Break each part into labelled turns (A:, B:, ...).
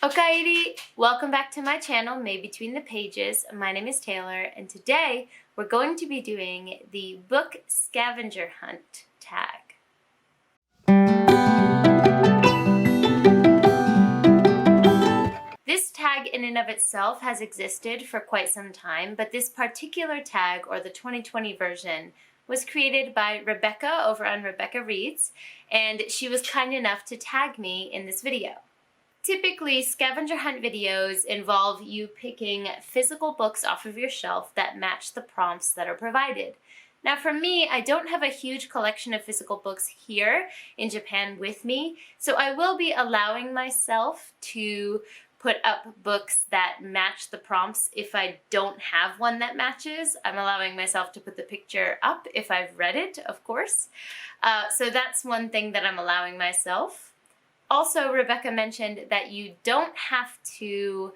A: Alrighty, welcome back to my channel, May Between the Pages. My name is Taylor, and today we're going to be doing the book Scavenger Hunt tag. This tag in and of itself has existed for quite some time, but this particular tag, or the 2020 version, was created by Rebecca over on Wreaths, and she was kind enough to tag me in this video. Typically, scavenger hunt videos involve you picking physical books off of your shelf that match the prompts that are provided. Now for me, I don't have a huge collection of physical books here in Japan with me, so I will be allowing myself to put up books that match the prompts if I don't have one that matches. I'm allowing myself to put the picture up if I've read it, of course. So that's one thing that I'm allowing myself. Also, Rebecca mentioned that you don't have to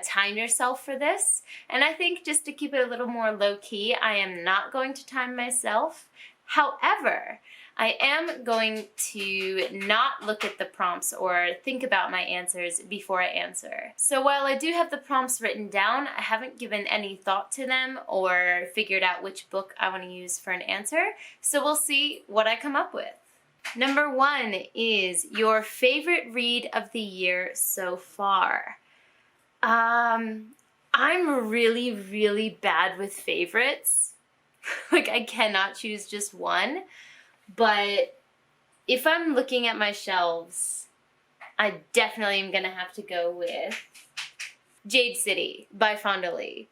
A: time yourself for this, and I think just to keep it a little more low-key, I am not going to time myself. However, I am going to not look at the prompts or think about my answers before I answer. So while I do have the prompts written down, I haven't given any thought to them or figured out which book I want to use for an answer, so we'll see what I come up with. Number 1 is your favorite read of the year so far. I'm really bad with favorites. Like, I cannot choose just one, but if I'm looking at my shelves, I definitely am gonna have to go with Jade City by Fonda Lee.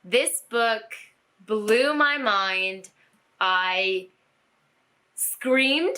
A: This book blew my mind. I screamed.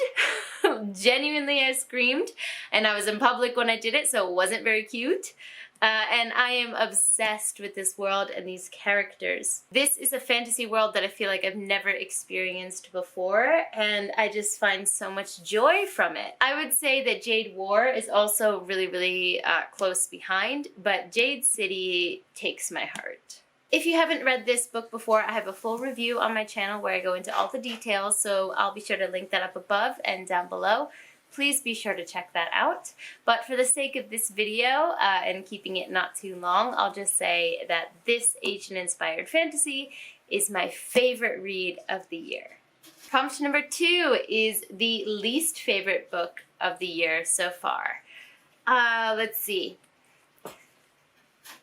A: Genuinely, I screamed, and I was in public when I did it, so it wasn't very cute. And I am obsessed with this world and these characters. This is a fantasy world that I feel like I've never experienced before, and I just find so much joy from it. I would say that Jade War is also really close behind, but Jade City takes my heart. If you haven't read this book before, I have a full review on my channel where I go into all the details, so I'll be sure to link that up above and down below. Please be sure to check that out. But for the sake of this video and keeping it not too long, I'll just say that this Asian-inspired fantasy is my favorite read of the year. Prompt number 2 is the least favorite book of the year so far. Let's see.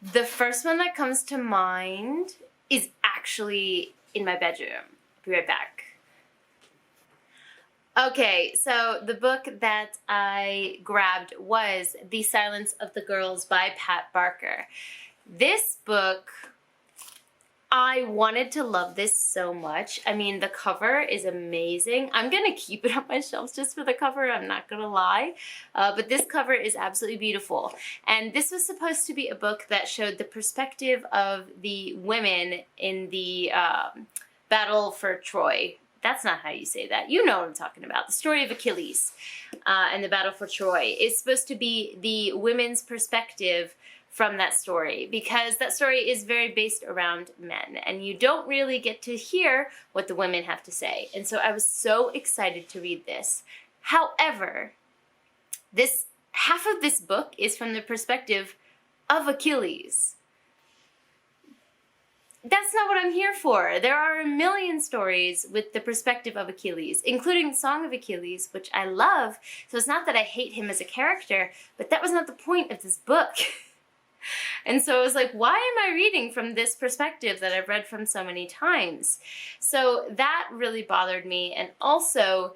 A: The first one that comes to mind is actually in my bedroom. I'll be right back. Okay, so the book that I grabbed was The Silence of the Girls by Pat Barker. This book, I wanted to love this so much. I mean, the cover is amazing. I'm gonna keep it on my shelves just for the cover, I'm not gonna lie. But this cover is absolutely beautiful. And this was supposed to be a book that showed the perspective of the women in the battle for Troy. That's not how you say that. You know what I'm talking about. The story of Achilles and the battle for Troy is supposed to be the women's perspective from that story, because that story is very based around men, and you don't really get to hear what the women have to say. And so I was so excited to read this. However, this half of this book is from the perspective of Achilles. That's not what I'm here for. There are a million stories with the perspective of Achilles, including the Song of Achilles, which I love. So it's not that I hate him as a character, but that was not the point of this book. And so I was like, why am I reading from this perspective that I've read from so many times? So that really bothered me. And also,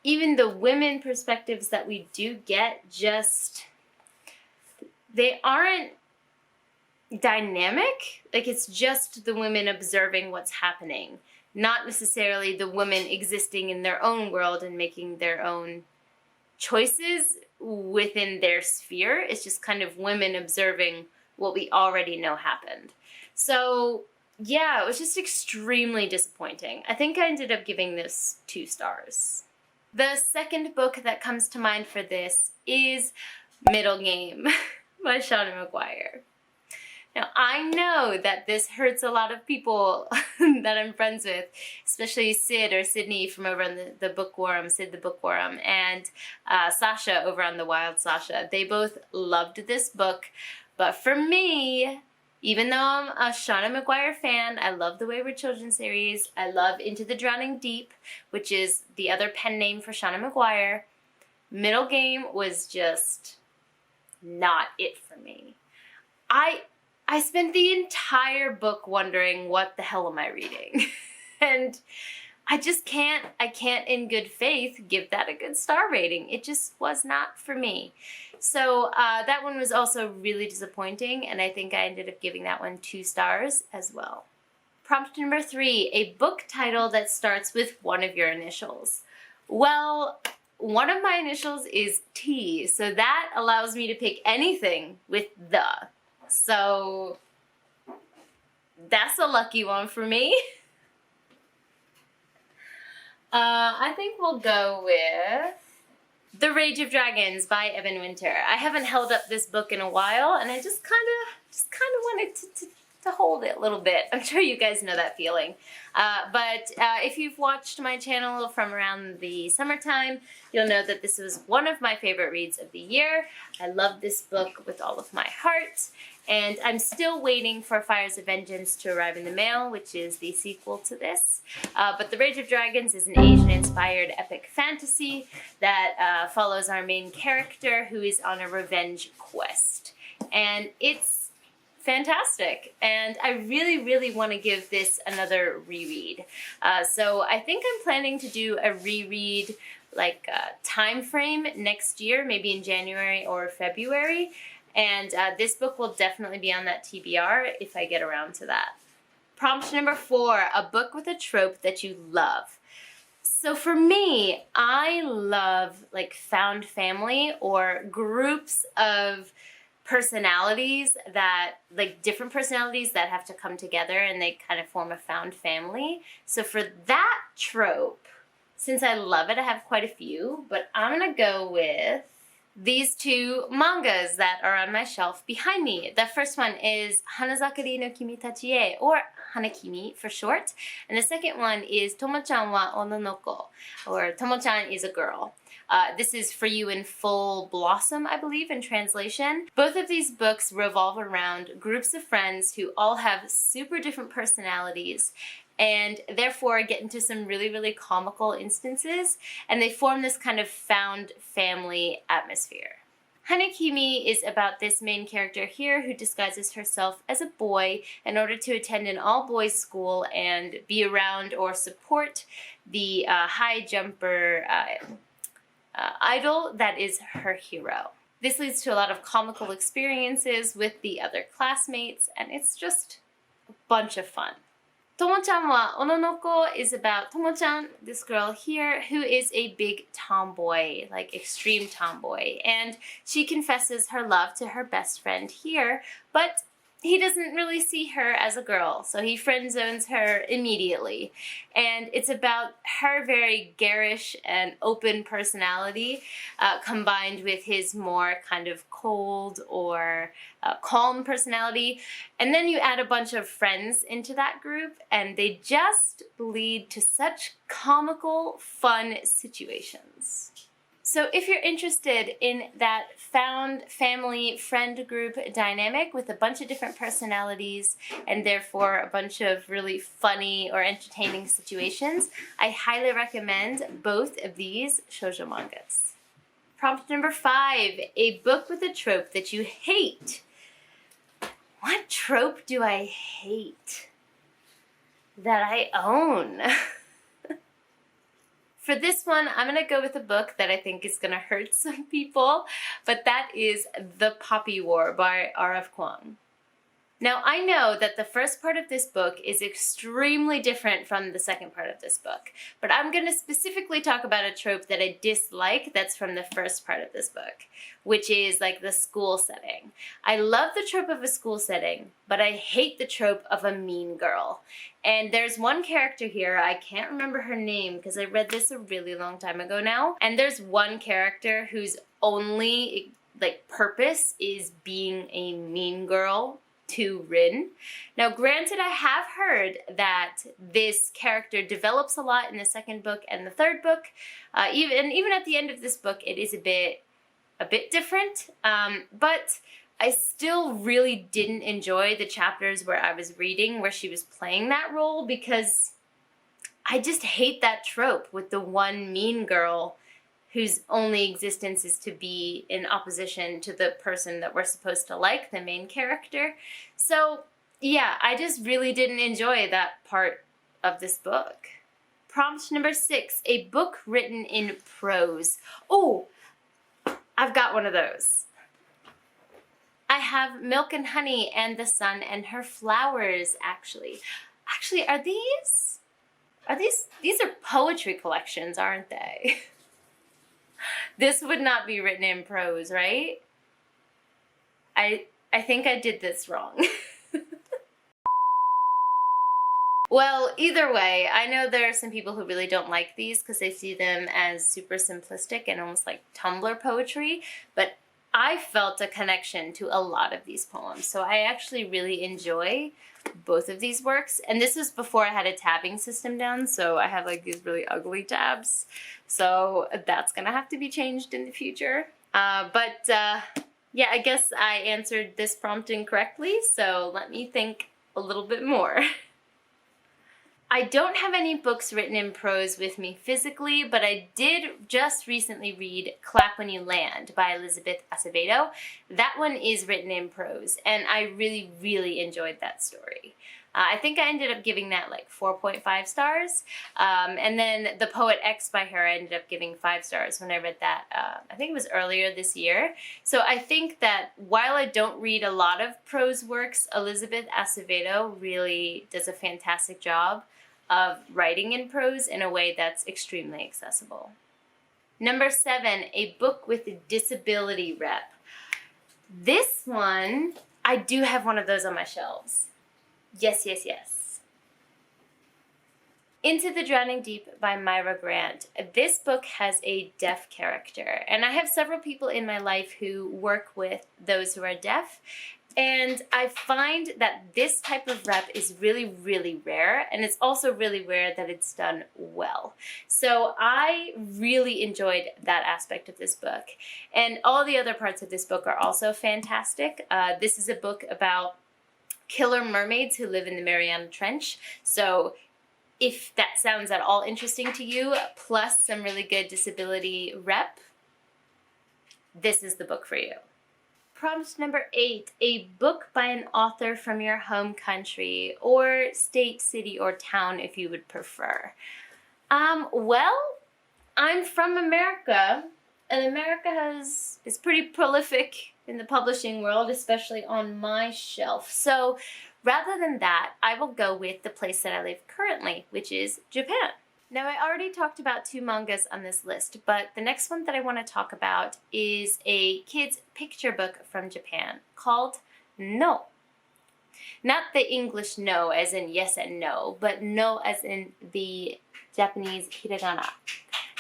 A: even the women perspectives that we do get, just, they aren't dynamic. Like, it's just the women observing what's happening, not necessarily the women existing in their own world and making their own choices within their sphere. It's just kind of women observing what we already know happened. So yeah, it was just extremely disappointing. I think I ended up giving this 2 stars. The second book that comes to mind for this is Middle Game by Shauna McGuire. Now, I know that this hurts a lot of people that I'm friends with, especially Sid or Sydney from over on the Bookworm, Sid the Bookworm, and Sasha over on the Wild Sasha. They both loved this book, but for me, even though I'm a Shauna McGuire fan, I love the Wayward Children series, I love Into the Drowning Deep, which is the other pen name for Shauna McGuire, Middle Game was just not it for me. I spent the entire book wondering, what the hell am I reading? And I can't in good faith give that a good star rating. It just was not for me. So that one was also really disappointing, and I think I ended up giving that one 2 stars as well. Prompt number 3, a book title that starts with one of your initials. Well, one of my initials is T, so that allows me to pick anything with the. So that's a lucky one for me. I think we'll go with The Rage of Dragons by Evan Winter. I haven't held up this book in a while, and I just kind of wanted to hold it a little bit. I'm sure you guys know that feeling. But if you've watched my channel from around the summertime, you'll know that this was one of my favorite reads of the year. I love this book with all of my heart, and I'm still waiting for Fires of Vengeance to arrive in the mail, which is the sequel to this. But The Rage of Dragons is an Asian-inspired epic fantasy that follows our main character, who is on a revenge quest. And it's fantastic, and I really want to give this another reread. So I think I'm planning to do a reread like time frame next year, maybe in January or February, and this book will definitely be on that TBR if I get around to that. Prompt number 4, a book with a trope that you love. So for me, I love like found family or groups of personalities that, like different personalities that have to come together and they kind of form a found family. So for that trope, since I love it, I have quite a few, but I'm gonna go with these 2 mangas that are on my shelf behind me. The first one is Hanazakari no Kimi Tachi e, or Hanakimi for short, and the second one is Tomo-chan wa Ononoko, or Tomo-chan is a girl. This is For You in Full Blossom, I believe, in translation. Both of these books revolve around groups of friends who all have super different personalities and therefore get into some really comical instances, and they form this kind of found family atmosphere. Hanekimi is about this main character here who disguises herself as a boy in order to attend an all-boys school and be around or support the high jumper idol that is her hero. This leads to a lot of comical experiences with the other classmates, and it's just a bunch of fun. Tomo-chan wa Ononoko is about Tomo-chan, this girl here, who is a big tomboy, like extreme tomboy, and she confesses her love to her best friend here, but he doesn't really see her as a girl, so he friend zones her immediately. And it's about her very garish and open personality combined with his more kind of cold or calm personality. And then you add a bunch of friends into that group, and they just lead to such comical, fun situations. So if you're interested in that found family friend group dynamic with a bunch of different personalities and therefore a bunch of really funny or entertaining situations, I highly recommend both of these shoujo mangas. Prompt number 5, a book with a trope that you hate. What trope do I hate that I own? For this one, I'm going to go with a book that I think is going to hurt some people, but that is The Poppy War by R.F. Kuang. Now, I know that the first part of this book is extremely different from the second part of this book, but I'm going to specifically talk about a trope that I dislike that's from the first part of this book, which is like the school setting. I love the trope of a school setting, but I hate the trope of a mean girl. And there's one character here, I can't remember her name because I read this a really long time ago now, and there's one character whose only like purpose is being a mean girl to Rin. Now, granted, I have heard that this character develops a lot in the second book and the third book. Even at the end of this book, it is a bit different. But I still really didn't enjoy the chapters where I was reading where she was playing that role, because I just hate that trope with the one mean girl whose only existence is to be in opposition to the person that we're supposed to like, the main character. So yeah, I just really didn't enjoy that part of this book. Prompt number 6, a book written in prose. Oh, I've got one of those. I have Milk and Honey and the Sun and Her Flowers, actually. Actually, these are poetry collections, aren't they? This would not be written in prose, right? I think I did this wrong. Well, either way, I know there are some people who really don't like these because they see them as super simplistic and almost like Tumblr poetry, but I felt a connection to a lot of these poems, so I actually really enjoy both of these works. And this was before I had a tabbing system down, so I have like these really ugly tabs, so that's gonna have to be changed in the future. Yeah, I guess I answered this prompt incorrectly, so let me think a little bit more. I don't have any books written in prose with me physically, but I did just recently read Clap When You Land by Elizabeth Acevedo. That one is written in prose, and I really, really enjoyed that story. I think I ended up giving that like 4.5 stars. And then The Poet X by her, I ended up giving 5 stars when I read that. I think it was earlier this year. So I think that while I don't read a lot of prose works, Elizabeth Acevedo really does a fantastic job of writing in prose in a way that's extremely accessible. Number 7, a book with a disability rep. This one, I do have one of those on my shelves. Yes, yes, yes. Into the Drowning Deep by Myra Grant. This book has a deaf character, and I have several people in my life who work with those who are deaf, and I find that this type of rep is really, really rare, and it's also really rare that it's done well. So I really enjoyed that aspect of this book, and all the other parts of this book are also fantastic. This is a book about killer mermaids who live in the Mariana Trench. So if that sounds at all interesting to you, plus some really good disability rep, this is the book for you. Prompt number 8, a book by an author from your home country, or state, city, or town if you would prefer. Well, I'm from America, and America is pretty prolific in the publishing world, especially on my shelf. So rather than that, I will go with the place that I live currently, which is Japan. Now, I already talked about 2 mangas on this list, but the next one that I want to talk about is a kid's picture book from Japan called No. Not the English no as in yes and no, but no as in the Japanese hiragana.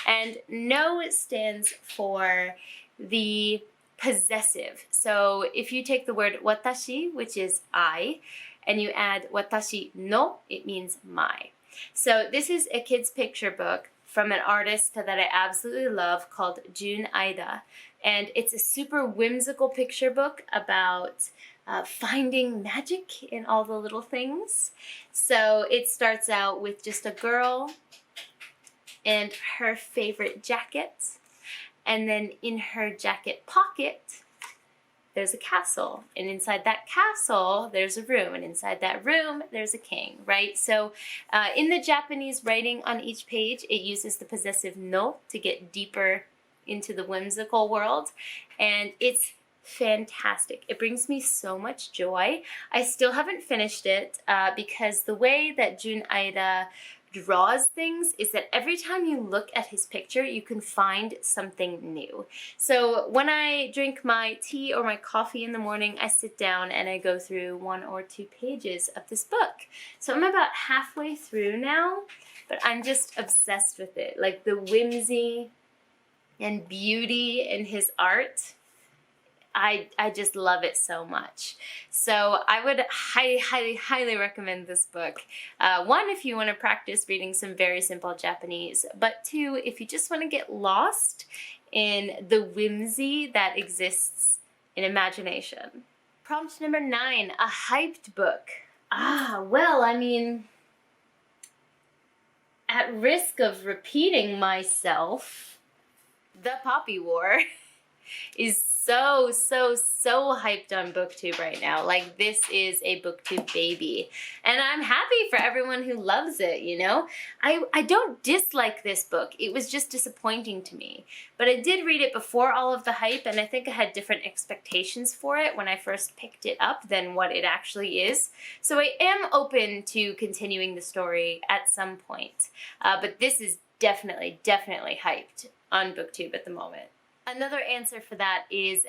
A: And no stands for the possessive. So if you take the word watashi, which is I, and you add watashi no, it means my. So this is a kid's picture book from an artist that I absolutely love called Jun Aida. And it's a super whimsical picture book about finding magic in all the little things. So it starts out with just a girl and her favorite jacket. And then in her jacket pocket, there's a castle. And inside that castle, there's a room. And inside that room, there's a king, right? So in the Japanese writing on each page, it uses the possessive no to get deeper into the whimsical world. And it's fantastic. It brings me so much joy. I still haven't finished it because the way that Jun Aida draws things is that every time you look at his picture, you can find something new. So when I drink my tea or my coffee in the morning, I sit down and I go through 1 or 2 pages of this book. So I'm about halfway through now, but I'm just obsessed with it. Like the whimsy and beauty in his art, I just love it so much. So I would highly recommend this book. One, if you want to practice reading some very simple Japanese, but two, if you just want to get lost in the whimsy that exists in imagination. Prompt number 9, a hyped book. Well, I mean, at risk of repeating myself, The Poppy War is so hyped on BookTube right now. Like, this is a BookTube baby. And I'm happy for everyone who loves it, you know? I don't dislike this book. It was just disappointing to me. But I did read it before all of the hype, and I think I had different expectations for it when I first picked it up than what it actually is. So I am open to continuing the story at some point. But this is definitely hyped on BookTube at the moment. Another answer for that is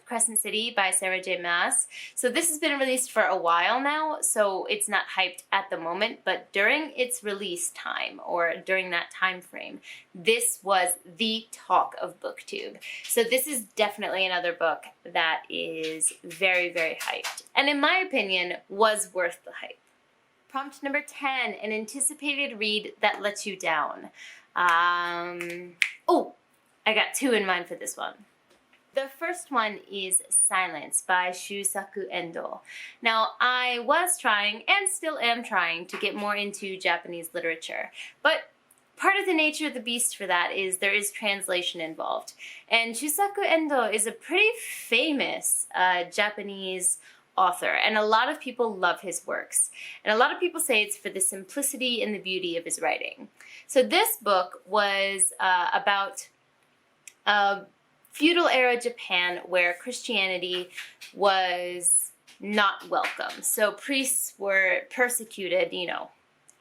A: Crescent City by Sarah J. Maas. So this has been released for a while now, so it's not hyped at the moment, but during its release time, or during that time frame, this was the talk of BookTube. So this is definitely another book that is very hyped, and in my opinion, was worth the hype. Prompt number 10, an anticipated read that lets you down. I got 2 in mind for this one. The first one is Silence by Shusaku Endo. Now, I was trying, and still am trying, to get more into Japanese literature, but part of the nature of the beast for that is there is translation involved. And Shusaku Endo is a pretty famous Japanese author, and a lot of people love his works. And a lot of people say it's for the simplicity and the beauty of his writing. So this book was about feudal era Japan, where Christianity was not welcome. So priests were persecuted, you know,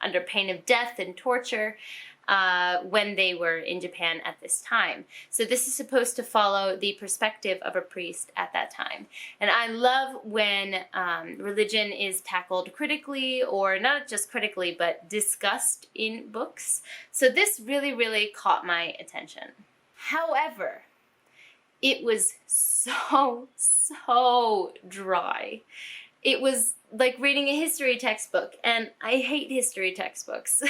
A: under pain of death and torture when they were in Japan at this time. So this is supposed to follow the perspective of a priest at that time. And I love when religion is tackled critically, or not just critically, but discussed in books. So this really caught my attention. However, it was so dry. It was like reading a history textbook, and I hate history textbooks.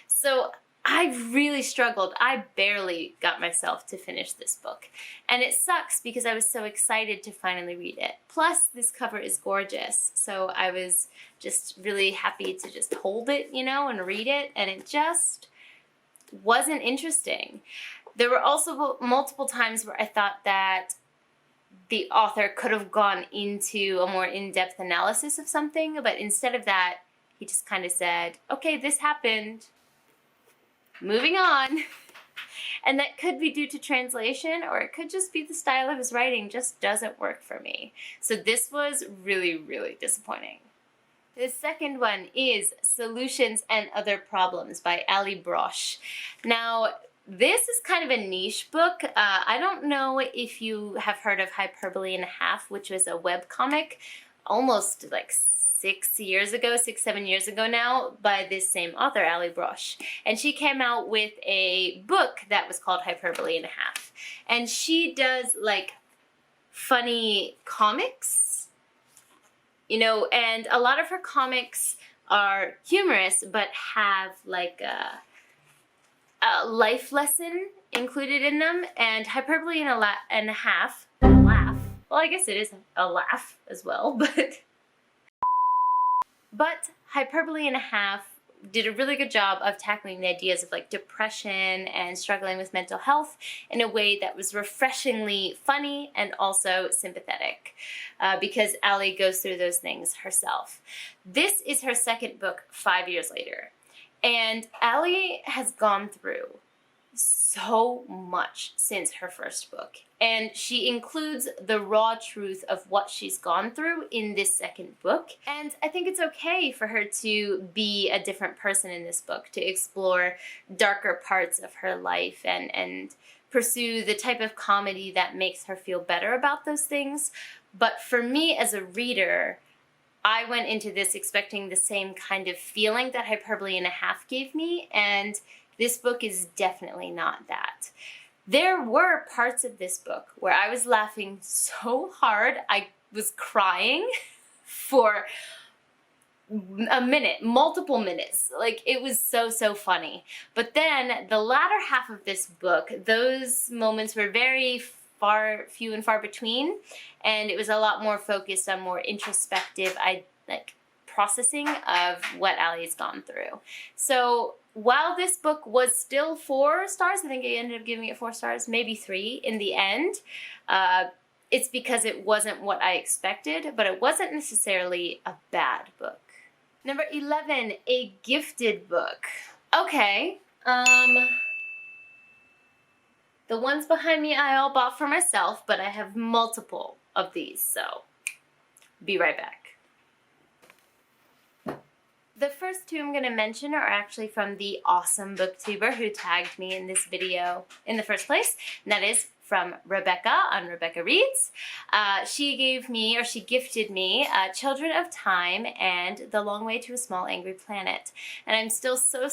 A: So I really struggled. I barely got myself to finish this book. And it sucks because I was so excited to finally read it. Plus, this cover is gorgeous. So I was just really happy to just hold it, you know, and read it. And it just wasn't interesting. There were also multiple times where I thought that the author could have gone into a more in-depth analysis of something, but instead of that, he just kind of said, okay, this happened, moving on. And that could be due to translation, or it could just be the style of his writing just doesn't work for me. So this was really disappointing. The second one is Solutions and Other Problems by Ali Brosh. Now, this is kind of a niche book. I don't know if you have heard of Hyperbole and a Half, which was a webcomic almost like 7 years ago now, by this same author, Ali Brosh. And she came out with a book that was called Hyperbole and a Half. And she does like funny comics, you know, and a lot of her comics are humorous but have like a life lesson included in them. And Hyperbole and a Half, laugh. Well, I guess it is a laugh as well, but Hyperbole and a Half did a really good job of tackling the ideas of like depression and struggling with mental health in a way that was refreshingly funny and also sympathetic, because Ali goes through those things herself. This is her second book 5 years later. And Ali has gone through so much since her first book. And she includes the raw truth of what she's gone through in this second book. And I think it's okay for her to be a different person in this book, to explore darker parts of her life and pursue the type of comedy that makes her feel better about those things. But for me as a reader, I went into this expecting the same kind of feeling that Hyperbole and a Half gave me, and this book is definitely not that. There were parts of this book where I was laughing so hard I was crying for a minute, multiple minutes. Like, it was so funny. But then the latter half of this book, those moments were very few and far between, and it was a lot more focused on more introspective, processing of what Allie's gone through. So while this book was still 4 stars, I think I ended up giving it 4 stars, maybe 3 in the end. It's because it wasn't what I expected, but it wasn't necessarily a bad book. Number 11, a gifted book. Okay, the ones behind me I all bought for myself, but I have multiple of these, so be right back. The first 2 I'm going to mention are actually from the awesome booktuber who tagged me in this video in the first place, and that is from Rebecca on Rebecca Reads. She gifted me Children of Time and The Long Way to a Small Angry Planet. And I'm still so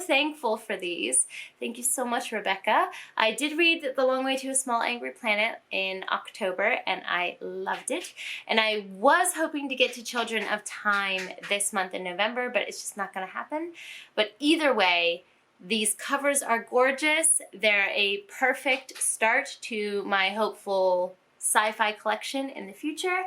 A: thankful for these. Thank you so much, Rebecca. I did read The Long Way to a Small Angry Planet in October, and I loved it. And I was hoping to get to Children of Time this month in November, but it's just not going to happen. But either way, these covers are gorgeous. They're a perfect start to my hopeful sci-fi collection in the future,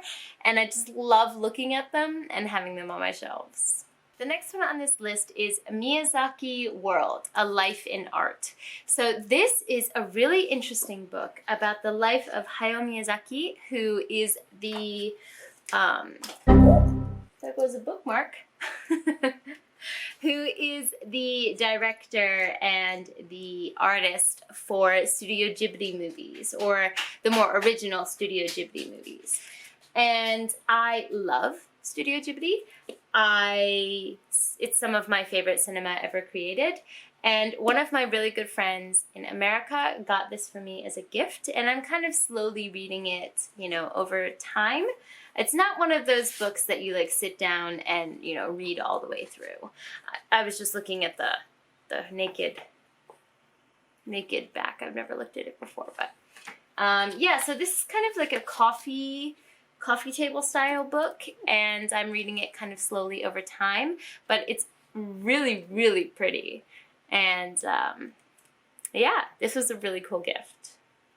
A: and I just love looking at them and having them on my shelves. The next one on this list is Miyazaki World, A Life in Art. So this is a really interesting book about the life of Hayao Miyazaki, who is the, there goes a bookmark. Who is the director and the artist for Studio Ghibli movies, or the more original Studio Ghibli movies. And I love Studio Ghibli. It's some of my favorite cinema ever created. And one of my really good friends in America got this for me as a gift, and I'm kind of slowly reading it, over time. It's not one of those books that you sit down and, read all the way through. I was just looking at the naked back. I've never looked at it before, but yeah, so this is kind of like a coffee table style book, and I'm reading it kind of slowly over time, but it's really pretty. And yeah, this was a really cool gift.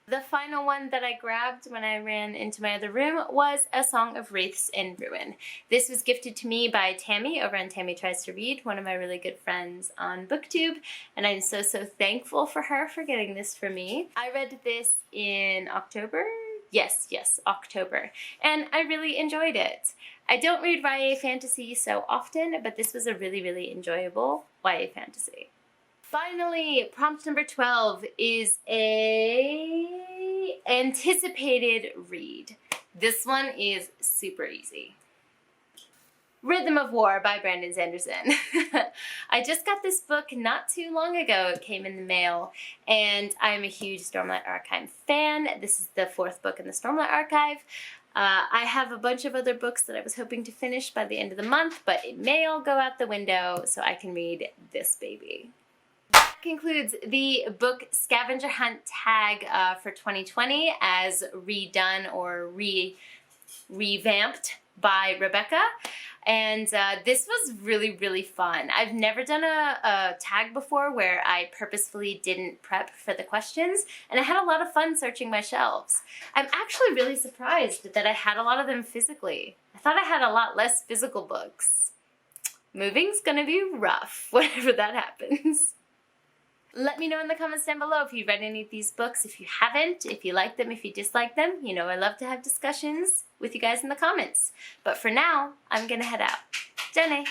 A: The final one that I grabbed when I ran into my other room was A Song of Wreaths in Ruin. This was gifted to me by Tammy over on Tammy Tries to Read, one of my really good friends on BookTube, and I'm so thankful for her for getting this for me. I read this in October. Yes, October, and I really enjoyed it. I don't read YA fantasy so often, but this was a really enjoyable YA fantasy. Finally, prompt number 12 is a anticipated read. This one is super easy. Rhythm of War by Brandon Sanderson. I just got this book not too long ago. It came in the mail, and I'm a huge Stormlight Archive fan. This is the 4th book in the Stormlight Archive. I have a bunch of other books that I was hoping to finish by the end of the month, but it may all go out the window, so I can read this baby. That concludes the book Scavenger Hunt tag for 2020 as redone or revamped by Rebecca. And this was really fun. I've never done a tag before where I purposefully didn't prep for the questions, and I had a lot of fun searching my shelves. I'm actually really surprised that I had a lot of them physically. I thought I had a lot less physical books. Moving's gonna be rough whenever that happens. Let me know in the comments down below if you've read any of these books. If you haven't, if you like them, if you dislike them. I love to have discussions with you guys in the comments. But for now, I'm gonna head out. Jenny.